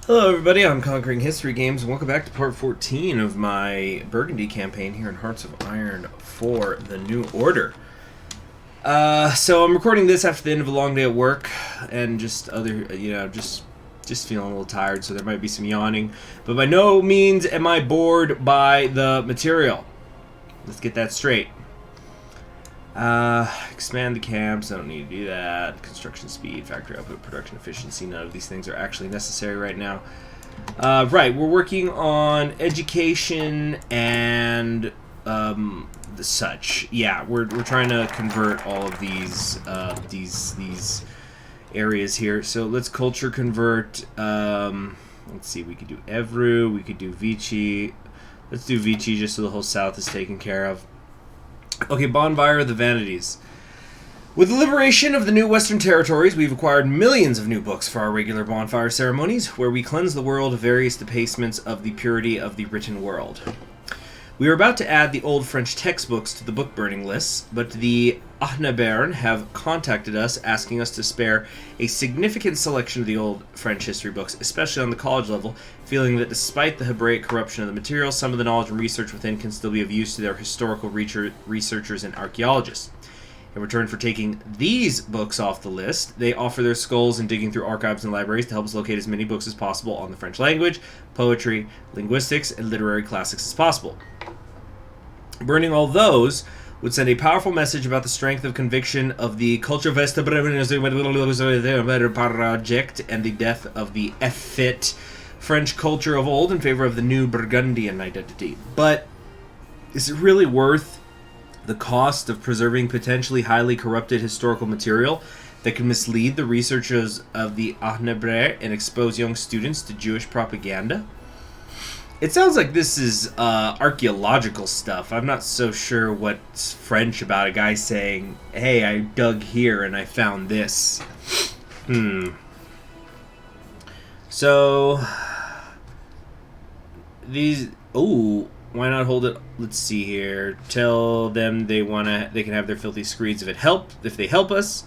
Hello everybody, I'm Conquering History Games, and welcome back to part 14 of my Burgundy campaign here in Hearts of Iron for the New Order. So I'm recording this after the end of a long day at work, and just feeling a little tired, so there might be some yawning. But by no means am I bored by the material. Let's get that straight. Expand the camps, I don't need to do that. Construction speed, factory output, production efficiency, none of these things are actually necessary right now. Right, we're working on education and the such. Yeah, we're trying to convert all of these areas here. So let's culture convert. Let's see, we could do Evru, we could do Vichy. Let's do Vichy just so the whole south is taken care of. Okay, Bonfire of the Vanities. With the liberation of the new Western territories, we've acquired millions of new books for our regular bonfire ceremonies, where we cleanse the world of various debasements of the purity of the written world. We are about to add the old French textbooks to the book burning lists, but the Ahnebern have contacted us asking us to spare a significant selection of the old French history books, especially on the college level, feeling that despite the Hebraic corruption of the material, some of the knowledge and research within can still be of use to their historical researchers and archaeologists. In return for taking these books off the list, they offer their skulls in digging through archives and libraries to help us locate as many books as possible on the French language, poetry, linguistics, and literary classics as possible. Burning all those would send a powerful message about the strength of conviction of the Culture project and the death of the effete French culture of old in favor of the new Burgundian identity. But is it really worth the cost of preserving potentially highly corrupted historical material that can mislead the researchers of the Ahnebre and expose young students to Jewish propaganda? It sounds like this is archaeological stuff. I'm not so sure what's French about a guy saying, hey, I dug here and I found this. So, these... Ooh, why not hold it? Let's see here. Tell them they can have their filthy screeds if they help us.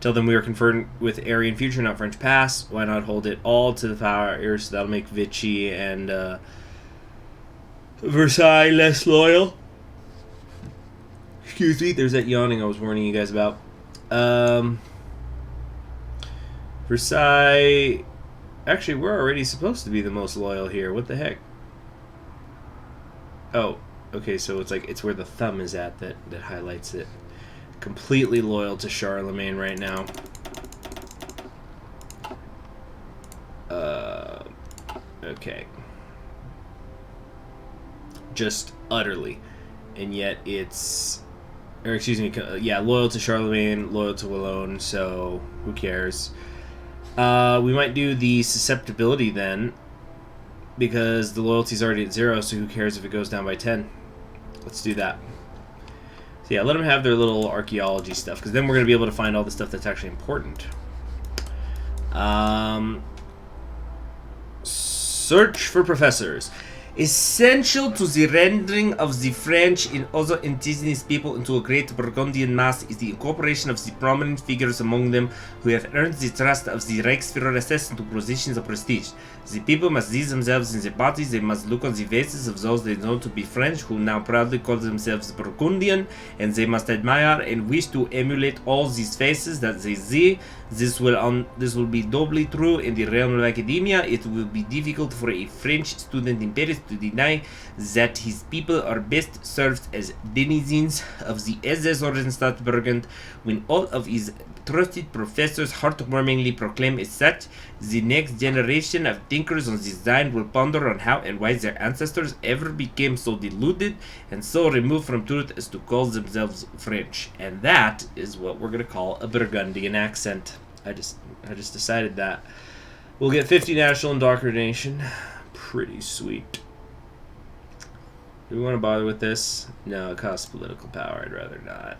Tell them we are conferred with Aryan future, not French past. Why not hold it all to the power? So that'll make Vichy and... Versailles less loyal. Excuse me, there's that yawning I was warning you guys about. Versailles... Actually, we're already supposed to be the most loyal here. What the heck? Oh, okay, so it's where the thumb is at that highlights it. Completely loyal to Charlemagne right now. Okay. Just utterly, and yet it's, or excuse me, yeah, loyal to Charlemagne, loyal to Wallon, so who cares? We might do the susceptibility then, because the loyalty's already at 0, so who cares if it goes down by 10? Let's do that. So yeah, let them have their little archaeology stuff, because then we're going to be able to find all the stuff that's actually important. Search for professors. Essential to the rendering of the French and other indigenous people into a great Burgundian mass is the incorporation of the prominent figures among them who have earned the trust of the Reichsführer into positions of prestige. The people must see themselves in the bodies, they must look on the faces of those they know to be French, who now proudly call themselves Burgundian, and they must admire and wish to emulate all these faces that they see. This will be doubly true in the realm of academia. It will be difficult for a French student in Paris to deny that his people are best served as denizens of the Ordensstaat Burgund when all of his trusted professors heartwarmingly proclaim as such. The next generation of thinkers on this line will ponder on how and why their ancestors ever became so deluded and so removed from truth as to call themselves French. And that is what we're going to call a Burgundian accent. I just decided that. We'll get 50 national indoctrination. Pretty sweet. Do we want to bother with this? No, it costs political power. I'd rather not.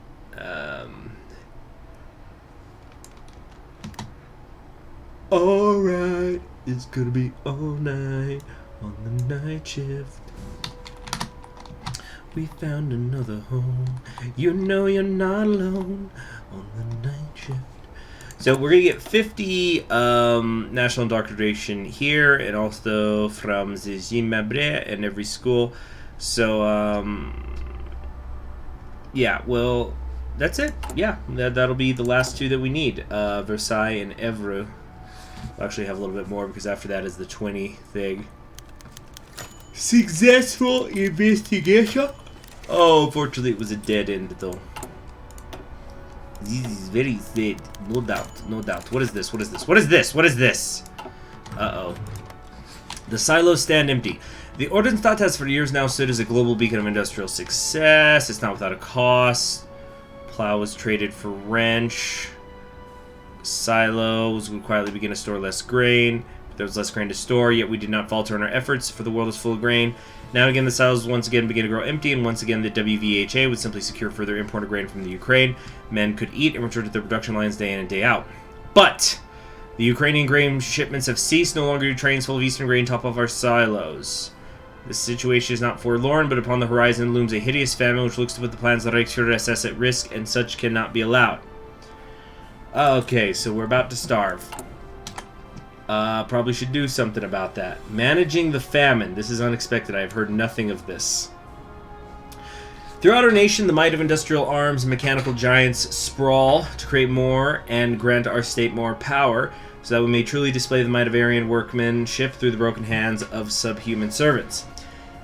Alright, it's gonna be all night on the night shift. We found another home. You know you're not alone on the night shift. So we're going to get 50 national indoctrination here, and also from the Zimbabwe in every school. So, yeah, well, that's it. Yeah, that'll be the last two that we need. Versailles and Evreux. We'll actually have a little bit more, because after that is the 20 thing. Successful investigation. Oh, unfortunately, it was a dead end, though. This is very sad. No doubt, no doubt. What is this? What is this? What is this? What is this? Uh-oh. The silos stand empty. The Ordensstaat has for years now stood as a global beacon of industrial success. It's not without a cost. Plow was traded for wrench. Silos would quietly begin to store less grain. There was less grain to store, yet we did not falter in our efforts, for the world is full of grain. Now and again, the silos once again begin to grow empty, and once again, the WVHA would simply secure further imported grain from the Ukraine. Men could eat and return to their production lines day in and day out. But the Ukrainian grain shipments have ceased. No longer do trains full of Eastern grain top off our silos. This situation is not forlorn, but upon the horizon looms a hideous famine which looks to put the plans of the Reichsführer SS at risk, and such cannot be allowed. Okay, so we're about to starve. Probably should do something about that. Managing the famine. This is unexpected. I have heard nothing of this. Throughout our nation, the might of industrial arms and mechanical giants sprawl to create more and grant our state more power, so that we may truly display the might of Aryan workmanship through the broken hands of subhuman servants.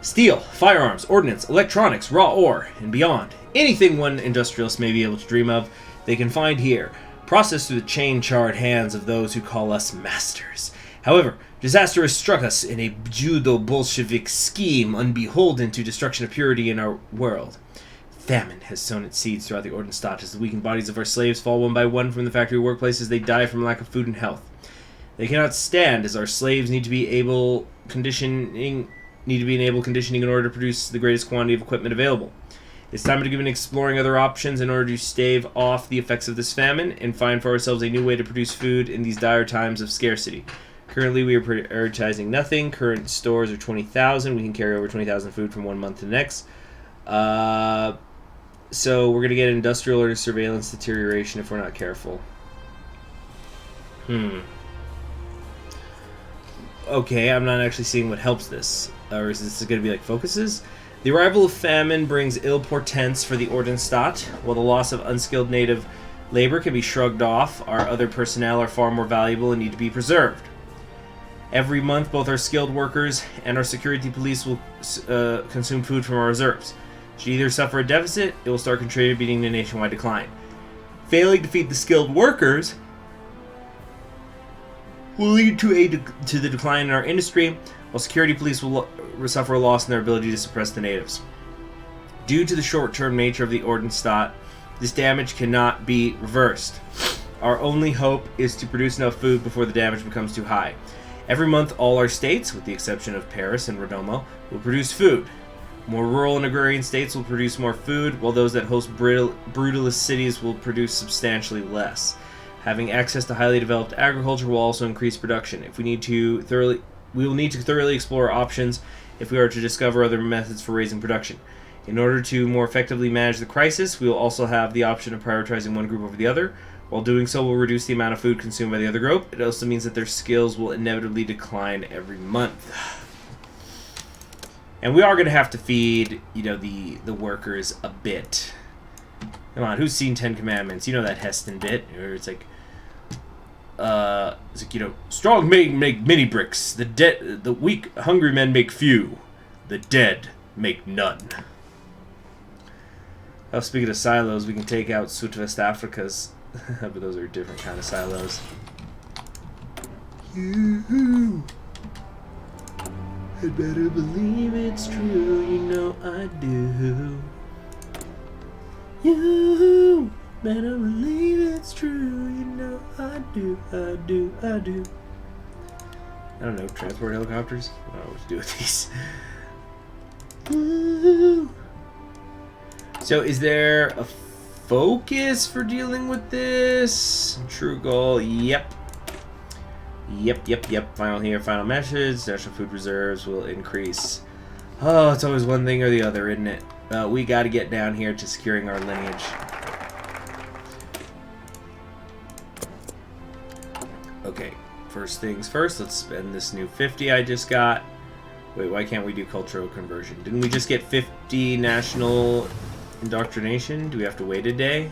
Steel, firearms, ordnance, electronics, raw ore, and beyond. Anything one industrialist may be able to dream of, they can find here, processed through the chain-charred hands of those who call us masters. However, disaster has struck us in a pseudo-Bolshevik scheme unbeholden to destruction of purity in our world. Famine has sown its seeds throughout the Ordensstaat as the weakened bodies of our slaves fall one by one from the factory workplaces. They die from lack of food and health. They cannot stand, as our slaves need to be in able conditioning in order to produce the greatest quantity of equipment available. It's time to begin exploring other options in order to stave off the effects of this famine and find for ourselves a new way to produce food in these dire times of scarcity. Currently, we are prioritizing nothing. Current stores are 20,000. We can carry over 20,000 food from one month to the next. So we're going to get industrial or surveillance deterioration if we're not careful. Okay, I'm not actually seeing what helps this. Or is this going to be like focuses? The arrival of famine brings ill portents for the Ordensstaat. While the loss of unskilled native labor can be shrugged off, our other personnel are far more valuable and need to be preserved. Every month, both our skilled workers and our security police will consume food from our reserves. Should either suffer a deficit, it will start contributing to nationwide decline. Failing to feed the skilled workers will lead to the decline in our industry, while security police will suffer a loss in their ability to suppress the natives. Due to the short-term nature of the Ordensstaat, this damage cannot be reversed. Our only hope is to produce enough food before the damage becomes too high. Every month, all our states, with the exception of Paris and Rodomo, will produce food. More rural and agrarian states will produce more food, while those that host brutalist cities will produce substantially less. Having access to highly developed agriculture will also increase production. We will need to thoroughly explore options if we are to discover other methods for raising production. In order to more effectively manage the crisis, we will also have the option of prioritizing one group over the other. While doing so, we'll reduce the amount of food consumed by the other group. It also means that their skills will inevitably decline every month. And we are going to have to feed, the workers a bit. Come on, who's seen 10 Commandments? You know that Heston bit, where it's like, strong men make many bricks. The weak, hungry men make few. The dead make none. Oh, speaking of silos, we can take out West Africa's, but those are different kind of silos. You had better believe it's true, I do. You better believe it's true, I do. I don't know, transport helicopters? I don't know what to do with these. Ooh. So is there a focus for dealing with this? True goal, yep. Final message. National food reserves will increase. Oh, it's always one thing or the other, isn't it? We got to get down here to securing our lineage. first things first, let's spend this new 50 I just got. Wait, why can't we do cultural conversion? Didn't we just get 50 national indoctrination? Do we have to wait a day?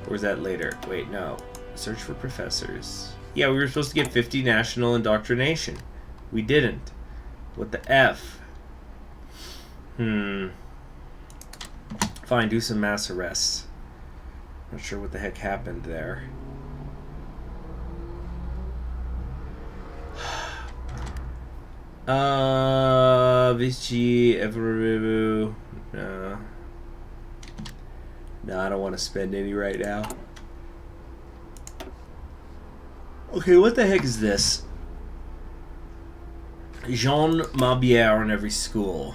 Or is that later? Wait, no. Search for professors. Yeah, we were supposed to get 50 national indoctrination. We didn't. What the F? Fine, do some mass arrests. Not sure what the heck happened there. Vichy, Everu. No, I don't want to spend any right now. Okay, what the heck is this? Jean Mabier in every school.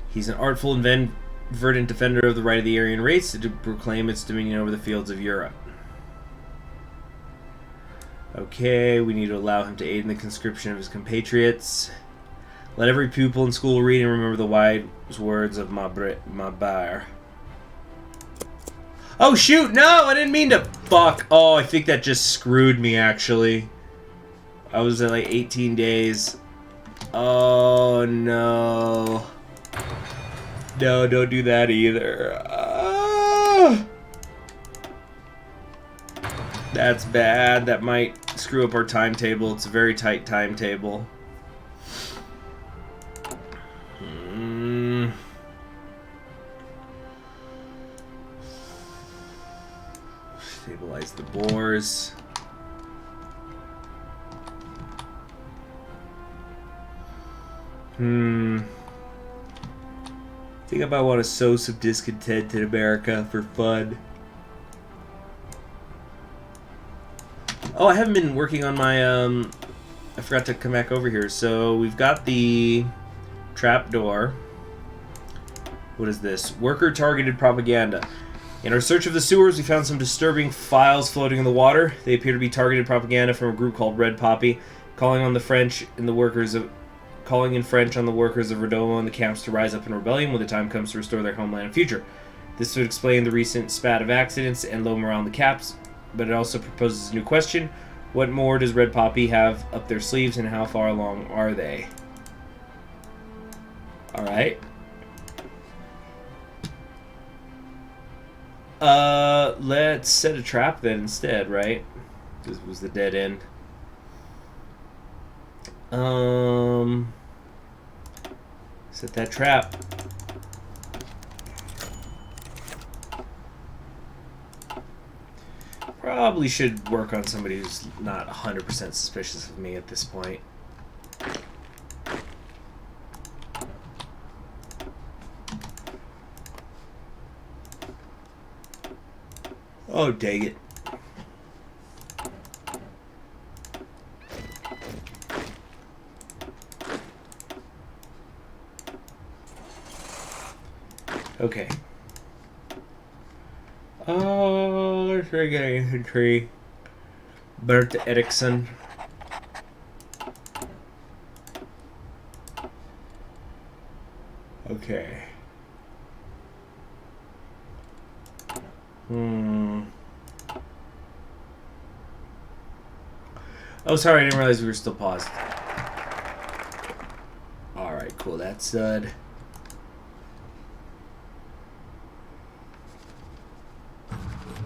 He's an artful and verdant defender of the right of the Aryan race to proclaim its dominion over the fields of Europe. Okay, we need to allow him to aid in the conscription of his compatriots. Let every pupil in school read and remember the wise words of Mabier. Oh shoot, no, I didn't mean to fuck. Oh, I think that just screwed me actually. I was at like 18 days. Oh no. No, don't do that either. That's bad. That might screw up our timetable. It's a very tight timetable. Stabilize the boars. I think I might want to sow some discontent in America for fun. Oh, I haven't been working on my, I forgot to come back over here. So, we've got the trapdoor. What is this? Worker-targeted propaganda. In our search of the sewers, we found some disturbing files floating in the water. They appear to be targeted propaganda from a group called Red Poppy, calling in French on the workers of Radomo and the camps to rise up in rebellion when the time comes to restore their homeland and future. This would explain the recent spat of accidents and low morale in the caps, but it also proposes a new question. What more does Red Poppy have up their sleeves, and how far along are they? Alright. Let's set a trap then instead, right? This was the dead end. Set that trap. Probably should work on somebody who's not 100% suspicious of me at this point. Oh, dang it. Okay. Oh, let's get infantry. Bert Eriksson. Okay. Oh, sorry, I didn't realize we were still paused. Alright, cool, that's done.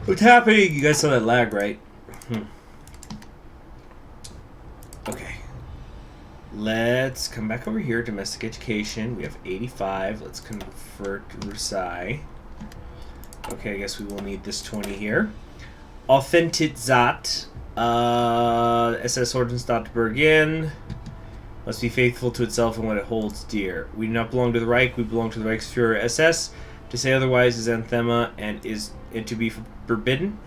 What's happening? You guys saw that lag, right? Okay. Let's come back over here. Domestic education. We have 85. Let's convert to Versailles. Okay, I guess we will need this 20 here. Authentizat. SS Ordensstaat Burgund. Must be faithful to itself and what it holds dear. We do not belong to the Reich. We belong to the Reichsführer SS. To say otherwise is anathema and to be forbidden.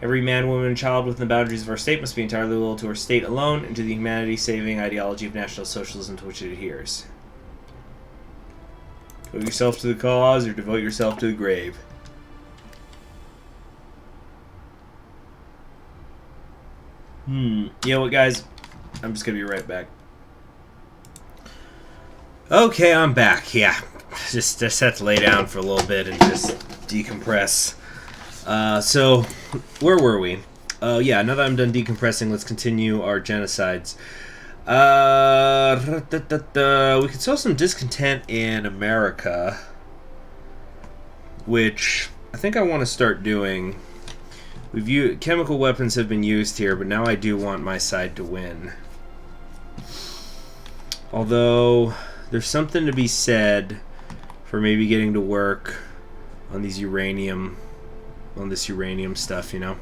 Every man, woman, and child within the boundaries of our state must be entirely loyal to our state alone and to the humanity-saving ideology of National Socialism to which it adheres. Devote yourself to the cause or devote yourself to the grave. You know what, guys? I'm just gonna be right back. Okay, I'm back. Yeah. Just had to lay down for a little bit and just decompress. So, where were we? Yeah, now that I'm done decompressing, let's continue our genocides. We could sow some discontent in America, which I think I want to start doing. Chemical weapons have been used here, but now I do want my side to win. Although there's something to be said for maybe getting to work on this uranium stuff, you know.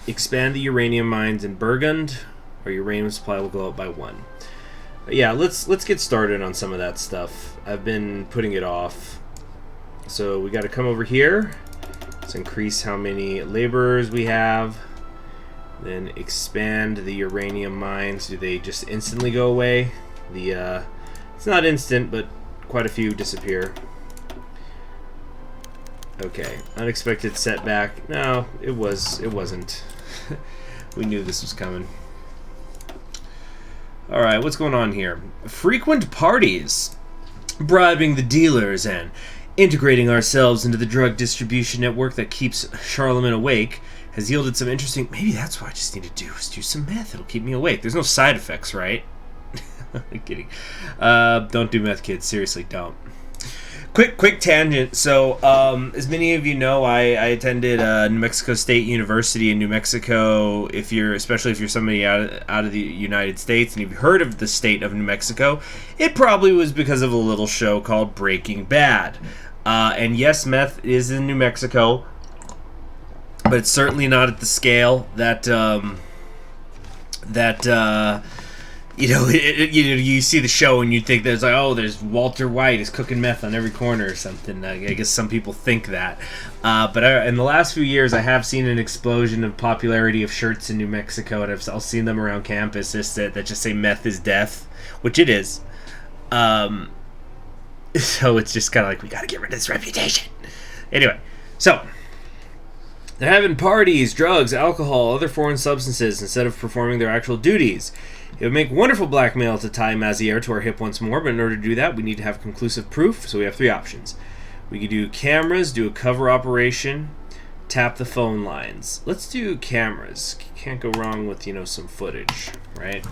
Expand the uranium mines in Burgund. Our uranium supply will go up by 1. But yeah, let's get started on some of that stuff. I've been putting it off. So we got to come over here. Let's increase how many laborers we have. Then expand the uranium mines. Do they just instantly go away? It's not instant, but quite a few disappear. Okay, unexpected setback. No, it wasn't. We knew this was coming. Alright, what's going on here? Frequent parties. Bribing the dealers and integrating ourselves into the drug distribution network that keeps Charlemagne awake has yielded some interesting... Maybe that's what I just need to do, is do some meth. It'll keep me awake. There's no side effects, right? I'm kidding. Don't do meth, kids. Seriously, don't. Quick tangent. So, as many of you know, I attended New Mexico State University in New Mexico. Especially if you're somebody out of the United States and you've heard of the state of New Mexico, it probably was because of a little show called Breaking Bad. And yes, meth is in New Mexico, but it's certainly not at the scale that you see the show and you think there's like, oh, there's Walter White is cooking meth on every corner or something. I guess some people think that. But in the last few years, I have seen an explosion of popularity of shirts in New Mexico, and I've seen them around campus that just say meth is death, which it is. So it's just kind of like, we got to get rid of this reputation. Anyway, so they're having parties, drugs, alcohol, other foreign substances instead of performing their actual duties. It would make wonderful blackmail to tie Maziere to our hip once more, but in order to do that, we need to have conclusive proof, so we have 3 options. We could do cameras, do a cover operation, tap the phone lines. Let's do cameras. Can't go wrong with, some footage, right?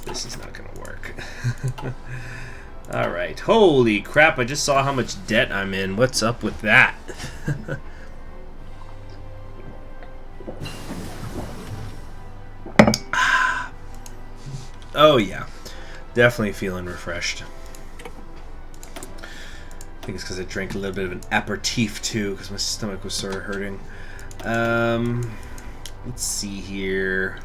This is not going to work. Alright, holy crap, I just saw how much debt I'm in. What's up with that? Oh yeah, definitely feeling refreshed. I think it's because I drank a little bit of an aperitif too, because my stomach was sort of hurting. Let's see here.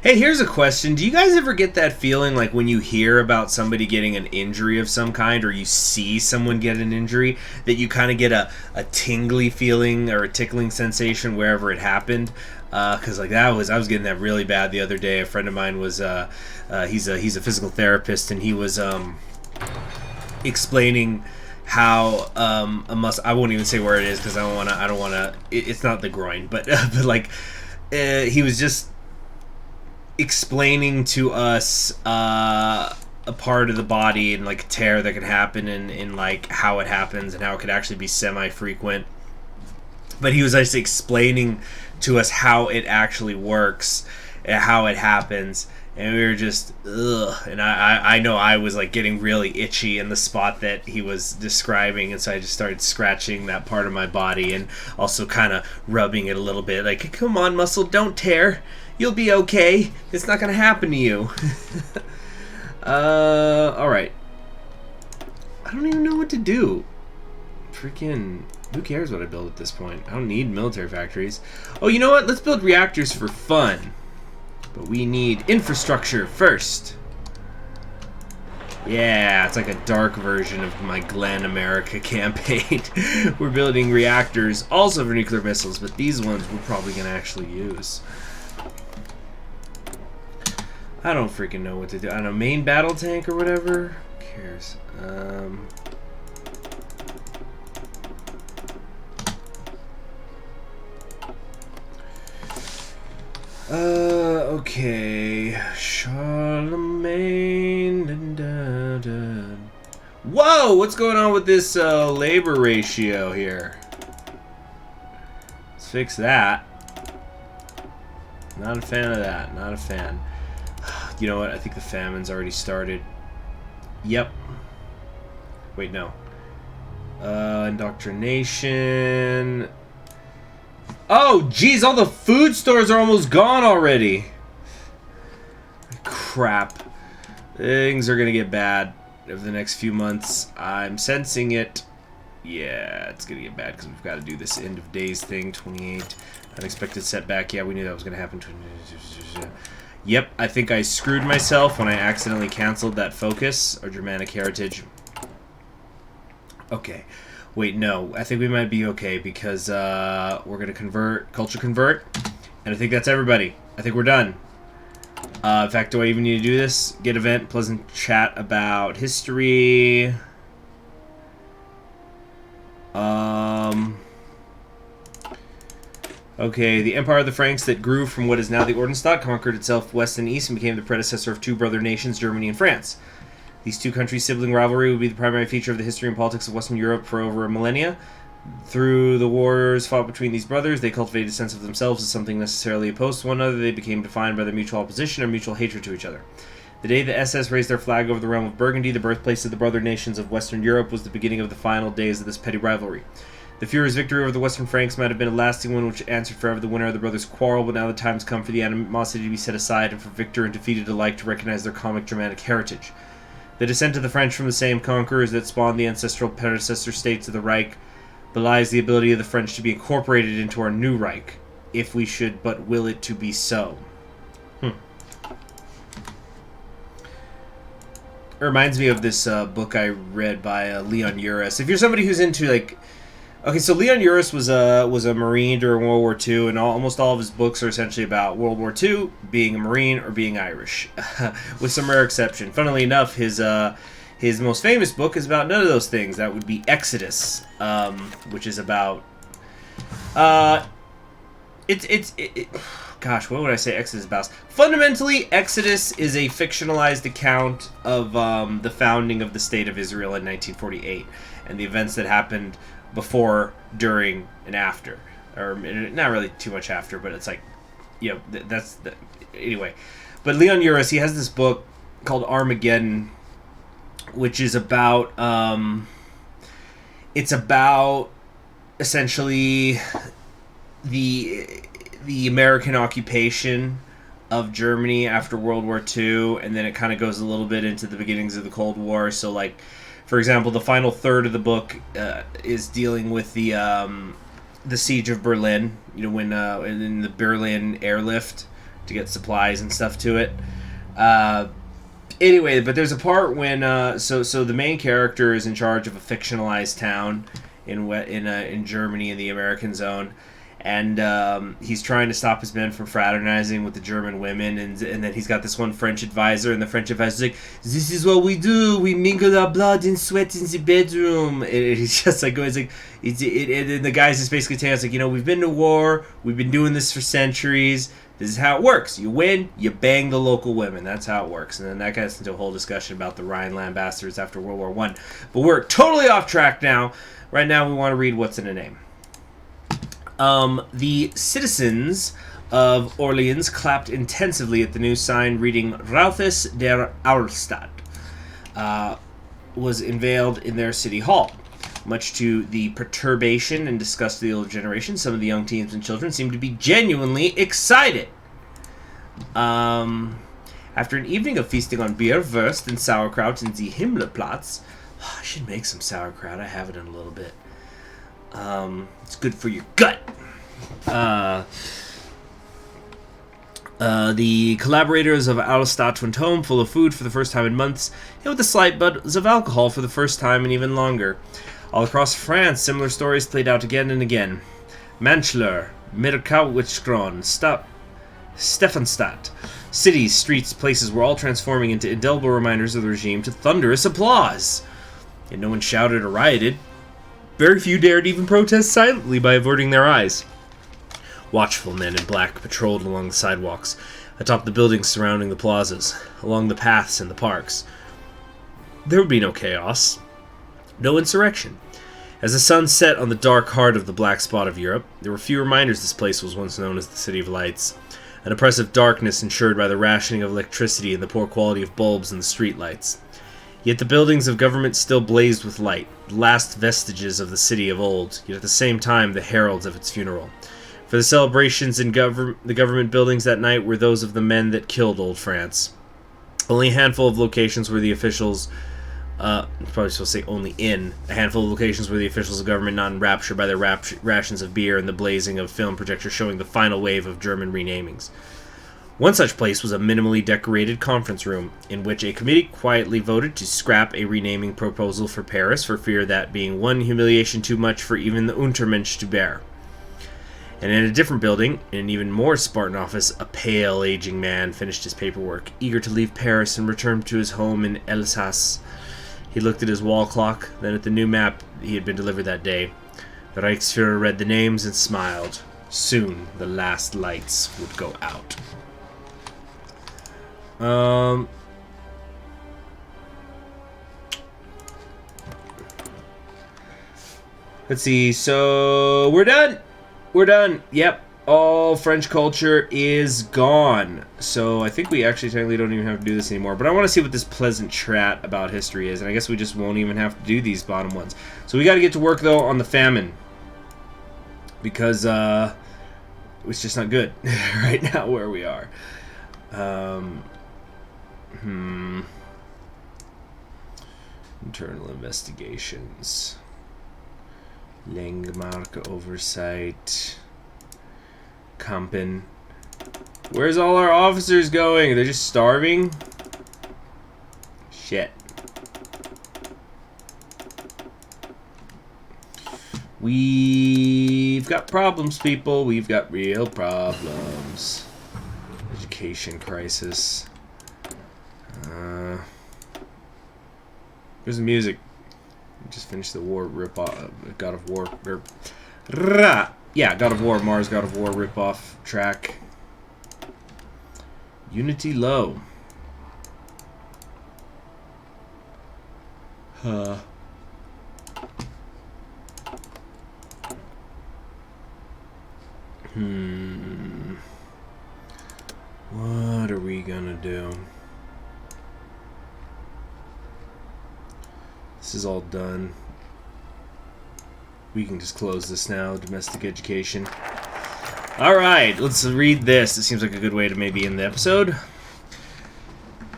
Hey, here's a question. Do you guys ever get that feeling like when you hear about somebody getting an injury of some kind, or you see someone get an injury, that you kind of get a tingly feeling or a tickling sensation wherever it happened? Because I was getting that really bad the other day. A friend of mine was he's a physical therapist, and he was explaining how a muscle, I won't even say where it is because I don't want to. It's not the groin, but he was just explaining to us a part of the body and like a tear that could happen and like how it happens and how it could actually be semi-frequent. But he was actually explaining to us how it actually works and how it happens, and we were just ugh. And I know I was like getting really itchy in the spot that he was describing, and so I just started scratching that part of my body and also kind of rubbing it a little bit, like, come on, muscle, don't tear, you'll be okay, it's not gonna happen to you. Alright, I don't even know what to do. Freaking who cares what I build at this point? I don't need military factories. Oh, you know what? Let's build reactors for fun. But we need infrastructure first. Yeah, it's like a dark version of my Glen America campaign. We're building reactors also for nuclear missiles, but these ones we're probably going to actually use. I don't freaking know what to do. I don't know, main battle tank or whatever? Who cares? Okay. Charlemagne. Whoa! What's going on with this labor ratio here? Let's fix that. Not a fan of that. Not a fan. You know what? I think the famine's already started. Yep. Wait, no. Indoctrination. Oh, geez, all the food stores are almost gone already. Crap. Things are gonna get bad over the next few months. I'm sensing it. Yeah, it's gonna get bad because we've got to do this end of days thing. 28. Unexpected setback. Yeah, we knew that was gonna happen. Yep, I think I screwed myself when I accidentally canceled that focus or Germanic heritage. Okay. Wait, no. I think we might be okay because we're going to convert, culture convert. And I think that's everybody. I think we're done. In fact, do I even need to do this? Get event, pleasant chat about history. Okay, the Empire of the Franks that grew from what is now the Ordensstaat conquered itself west and east and became the predecessor of two brother nations, Germany and France. These two countries' sibling rivalry would be the primary feature of the history and politics of Western Europe for over a millennia. Through the wars fought between these brothers, they cultivated a sense of themselves as something necessarily opposed to one another. They became defined by their mutual opposition or mutual hatred to each other. The day the SS raised their flag over the realm of Burgundy, the birthplace of the brother nations of Western Europe, was the beginning of the final days of this petty rivalry. The Führer's victory over the Western Franks might have been a lasting one which answered forever the winner of the brothers' quarrel, but now the time has come for the animosity to be set aside and for victor and defeated alike to recognize their comic Germanic heritage. The descent of the French from the same conquerors that spawned the ancestral predecessor states of the Reich belies the ability of the French to be incorporated into our new Reich, if we should but will it to be so. It reminds me of this book I read by Leon Uris. If you're somebody who's into, like... Okay, so Leon Uris was a Marine during World War II, and almost all of his books are essentially about World War II, being a Marine, or being Irish, with some rare exception. Funnily enough, his most famous book is about none of those things. That would be Exodus, which is about... gosh, what would I say Exodus is about? Fundamentally, Exodus is a fictionalized account of the founding of the State of Israel in 1948, and the events that happened before, during, and after. Or not really too much after, but it's like, you know, anyway. But Leon Uris, he has this book called Armageddon, which is about, it's about essentially the American occupation of Germany after World War II, and then it kind of goes a little bit into the beginnings of the Cold War. So, like, for example, the final third of the book is dealing with the siege of Berlin. You know, when in the Berlin airlift to get supplies and stuff to it. Anyway, but there's a part when so the main character is in charge of a fictionalized town in Germany in the American zone. And he's trying to stop his men from fraternizing with the German women, and then he's got this one French advisor, and the French advisor's like, "This is what we do. We mingle our blood and sweat in the bedroom." And he's just like, and the guy's just basically telling us, like, you know, we've been to war, we've been doing this for centuries. This is how it works. You win, you bang the local women. That's how it works. And then that gets into a whole discussion about the Rhineland bastards after World War I. But we're totally off track now. Right now, we want to read what's in a name. The citizens of Orleans clapped intensively at the new sign reading Rauthes der Aulstadt was unveiled in their city hall. Much to the perturbation and disgust of the older generation, some of the young teens and children seemed to be genuinely excited. After an evening of feasting on beer, wurst, and sauerkraut in the Himmelplatz, I should make some sauerkraut. I have it in a little bit. It's good for your gut. The collaborators of Aulstadt went home full of food for the first time in months, and with a slight buzz of alcohol for the first time in even longer. All across France, similar stories played out again and again. Manchler, Mirkauwitzkron, Stephanstadt. Cities, streets, places were all transforming into indelible reminders of the regime to thunderous applause. Yet no one shouted or rioted. Very few dared even protest silently by averting their eyes. Watchful men in black patrolled along the sidewalks, atop the buildings surrounding the plazas, along the paths in the parks. There would be no chaos. No insurrection. As the sun set on the dark heart of the black spot of Europe, there were few reminders this place was once known as the City of Lights, an oppressive darkness ensured by the rationing of electricity and the poor quality of bulbs in the street lights. Yet the buildings of government still blazed with light, the last vestiges of the city of old, yet at the same time the heralds of its funeral. For the celebrations in the government buildings that night were those of the men that killed old France. Only a handful of locations where the officials... probably supposed to say only in a handful of locations where the officials of government not enraptured by their rations of beer and the blazing of film projectors showing the final wave of German renamings. One such place was a minimally decorated conference room, in which a committee quietly voted to scrap a renaming proposal for Paris for fear that being one humiliation too much for even the Untermensch to bear. And in a different building, in an even more Spartan office, a pale, aging man finished his paperwork, eager to leave Paris and return to his home in Alsace. He looked at his wall clock, then at the new map he had been delivered that day. The Reichsfuhrer read the names and smiled. Soon the last lights would go out. Let's see. So we're done. We're done. Yep. All French culture is gone. So I think we actually technically don't even have to do this anymore. But I want to see what this pleasant chat about history is. And I guess we just won't even have to do these bottom ones. So we got to get to work, though, on the famine. Because it's just not good right now where we are. Internal investigations. Langmark oversight. Kampen. Where's all our officers going? They're just starving? Shit. We've got problems, people. We've got real problems. Education crisis. Where's the music? Just finished the war rip-off. God of War. Yeah, God of War. Mars God of War rip-off track. Unity low. What are we gonna do? This is all done. We can just close this now. Domestic education. Alright, let's read this. It seems like a good way to maybe end the episode.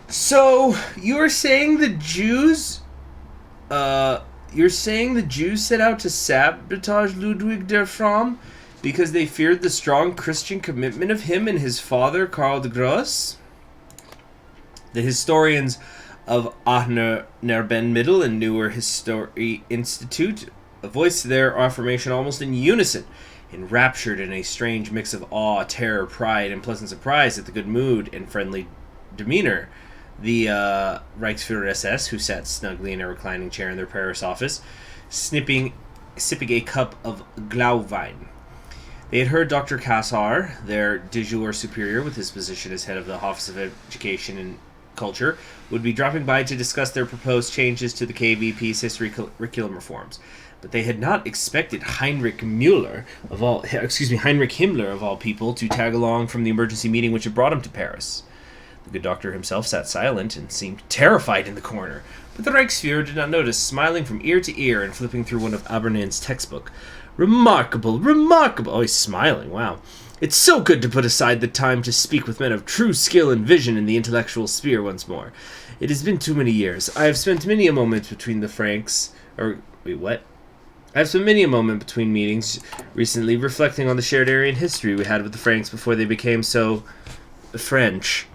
So, you're saying the Jews... you're saying the Jews set out to sabotage Ludwig der Fromm because they feared the strong Christian commitment of him and his father, Karl the Gross? The historians of Aachener Middle and Newer History Institute voiced their affirmation almost in unison, enraptured in a strange mix of awe, terror, pride, and pleasant surprise at the good mood and friendly demeanor. The Reichsfuhrer SS, who sat snugly in a reclining chair in their Paris office, sipping a cup of Glauwein. They had heard Dr. Kassar, their de jure superior with his position as head of the Office of Education and Culture, would be dropping by to discuss their proposed changes to the KVP's history curriculum reforms. But they had not expected Heinrich Himmler of all people to tag along from the emergency meeting which had brought him to Paris. The good doctor himself sat silent and seemed terrified in the corner, but the Reichsfuhrer did not notice, smiling from ear to ear and flipping through one of Abernathy's textbook. Remarkable, remarkable! Oh, he's smiling, wow. It's so good to put aside the time to speak with men of true skill and vision in the intellectual sphere once more. It has been too many years. I have spent many a moment between the Franks... I have spent many a moment between meetings recently reflecting on the shared Aryan history we had with the Franks before they became so... French.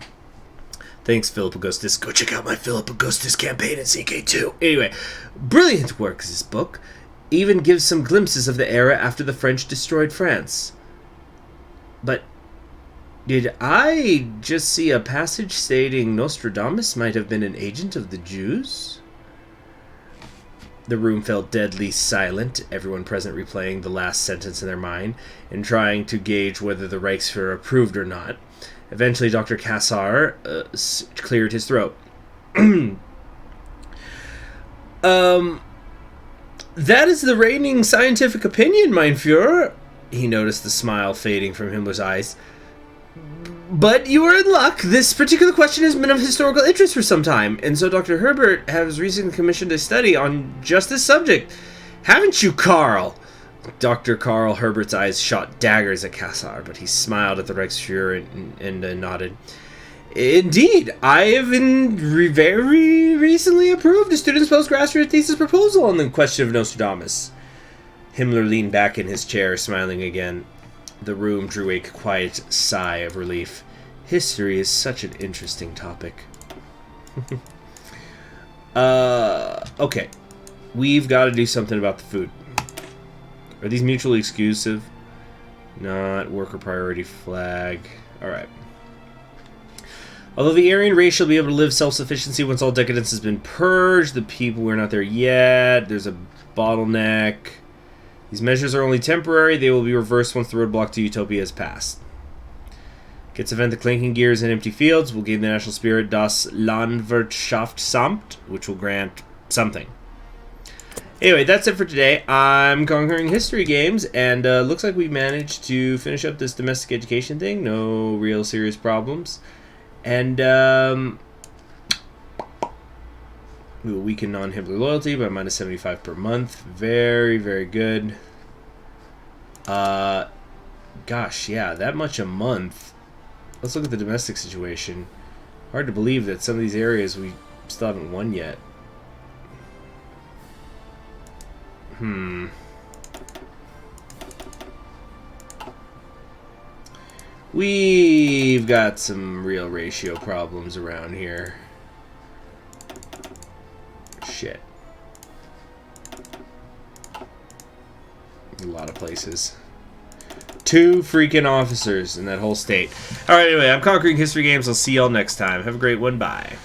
Thanks, Philip Augustus. Go check out my Philip Augustus campaign in CK2. Anyway, brilliant work, this book. Even gives some glimpses of the era after the French destroyed France. But did I just see a passage stating Nostradamus might have been an agent of the Jews? The room felt deadly silent, everyone present replaying the last sentence in their mind and trying to gauge whether the Reichsfuhrer approved or not. Eventually, Dr. Kassar cleared his throat. That is the reigning scientific opinion, mein Führer. He noticed the smile fading from Himmler's eyes. But you are in luck. This particular question has been of historical interest for some time, and so Dr. Herbert has recently commissioned a study on just this subject. Haven't you, Karl? Dr. Karl Herbert's eyes shot daggers at Cassar, but he smiled at the Reichsfuhrer and nodded. Indeed, I have very recently approved a student's postgraduate thesis proposal on the question of Nostradamus. Himmler leaned back in his chair, smiling again. The room drew a quiet sigh of relief. History is such an interesting topic. Okay. We've got to do something about the food. Are these mutually exclusive? Not worker priority flag. Alright. Although the Aryan race shall be able to live self-sufficiency once all decadence has been purged, the people, we're not there yet. There's a bottleneck. These measures are only temporary. They will be reversed once the roadblock to utopia is passed. Gets to vent the clinking gears in empty fields. Will gain the national spirit Das Landwirtschaftsamt, which will grant something. Anyway, that's it for today. I'm conquering history games, and looks like we managed to finish up this domestic education thing. No real serious problems. And we will weaken non-Hitler loyalty by minus 75 per month. Very, very good. Gosh, yeah, that much a month. Let's look at the domestic situation. Hard to believe that some of these areas we still haven't won yet. We've got some real ratio problems around here. Shit. A lot of places. 2 freaking officers in that whole state. Alright, anyway, I'm conquering history games. I'll see y'all next time. Have a great one. Bye.